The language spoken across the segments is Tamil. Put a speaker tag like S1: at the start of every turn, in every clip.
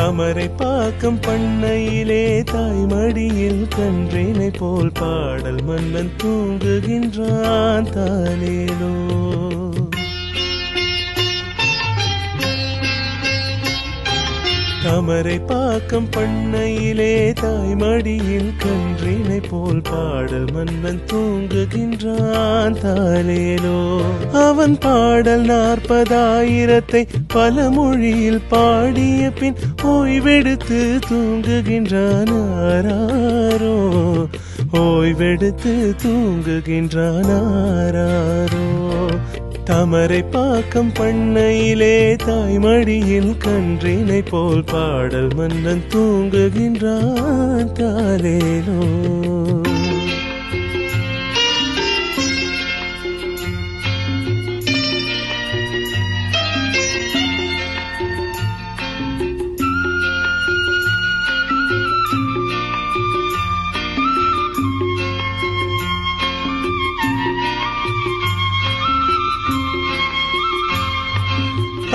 S1: தாமரை பாக்கம் பண்ணையிலே தாய்மடியில் கன்றினை போல் பாடல் மன்னன் தூங்குகின்றான் தாலேலோ. தாமரை பாக்கம் பண்ணையிலே தாய்மடியில் கன்றினை போல் பாடல் மன்னன் தூங்குகின்றான் தாலேலோ. அவன் பாடல் 40,000 பல மொழியில் பாடிய பின் ஓய்வெடுத்து தூங்குகின்றான் ஆராரோ. ஓய்வெடுத்து தூங்குகின்றான் ஆராரோ. தாமரை பாக்கம் பண்ணையிலே தாய்மடியில் கன்றினை போல் பாடல் மன்னன் தூங்குகின்றான் தாலேலோ.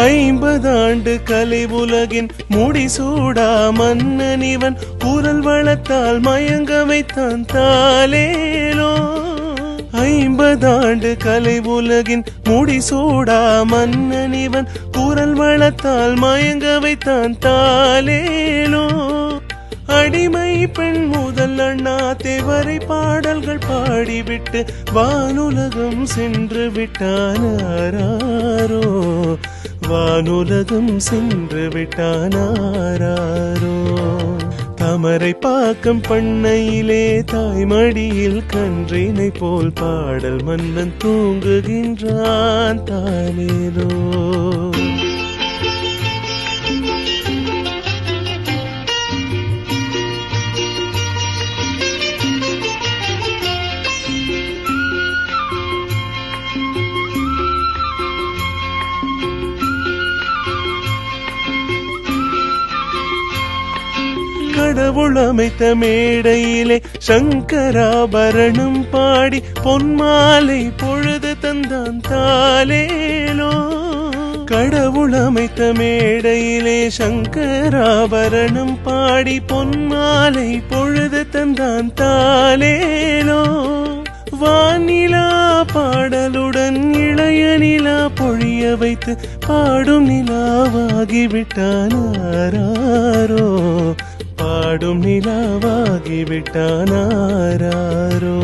S1: ஐம்பதாண்டு கலை உலகின் முடிசூடா மன்னன் இவன் குரல் வளத்தால் மயங்க வைத்தான் தாலேலோ. 50 கலை உலகின் முடிசூடா மன்னன் இவன் குரல் வளத்தால் மயங்க வைத்தான் தாலேலோ. அடிமை பெண் முதல் அண்ணா தேவரை பாடல்கள் பாடிவிட்டு வானுலகம் சென்று விட்டான் ஆராரோ. வானுலகம் சென்று விட்டான் ஆராரோ. தாமரை பாக்கம் பண்ணையிலே தாய்மடியில் கன்றினை போல் பாடல் மன்னன் தூங்குகின்றான் தாலேலோ. கடவுள் அமைத்த மேடையிலே சங்கராபரணம் பாடி பொன்மாலை பொழுது தந்தான் தாலேலோ. கடவுள் அமைத்த மேடையிலே சங்கராபரணம் பாடி பொன்மாலை பொழுது தந்தான் தாலேலோ. வானிலா பாடலுடன் இளைய நிலா பொழிய வைத்து பாடும் நிலாவாகிவிட்டான் ஆராரோ. பாடும் நிலாவாகிவிட்டான் ஆராரோ.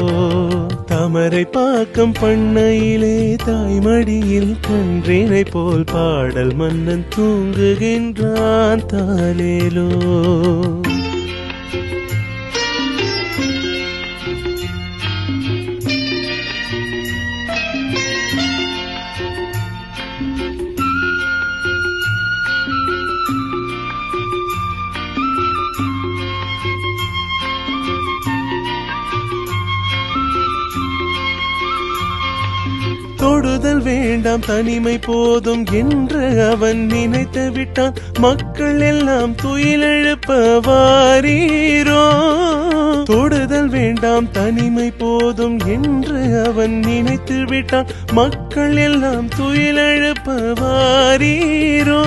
S1: தாமரை பாக்கம் பண்ணையிலே தாய்மடியில் கன்றினை போல் பாடல் மன்னன் தூங்குகின்றான் தாலேலோ. தொடுதல் வேண்டாம் தனிமை போதும் என்று அவன் நினைத்து விட்டான். மக்கள் எல்லாம் துயிலெழுப்ப வாரீரோ. தொடுதல் வேண்டாம் தனிமை போதும் என்று அவன் நினைத்து விட்டான். மக்கள் எல்லாம் துயிலெழுப்ப வாரீரோ.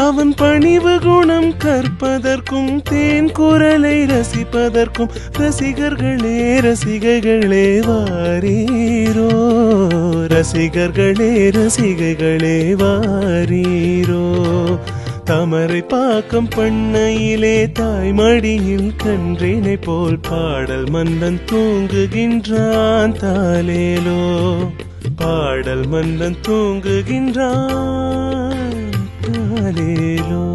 S1: அவன் பணிவு குணம் கற்பதற்கும் தேன் குரலை ரசிப்பதற்கும் ரசிகர்களே ரசிகைகளே வாரீரோ. ரசிகர்களே ரசிகைகளே வாரீரோ. தாமரை பாக்கம் பண்ணையிலே தாய்மடியில் கன்றினை போல் பாடல் மன்னன் தூங்குகின்றான் தாலேலோ. பாடல் மன்னன் தூங்குகின்றான் தாலேலோ.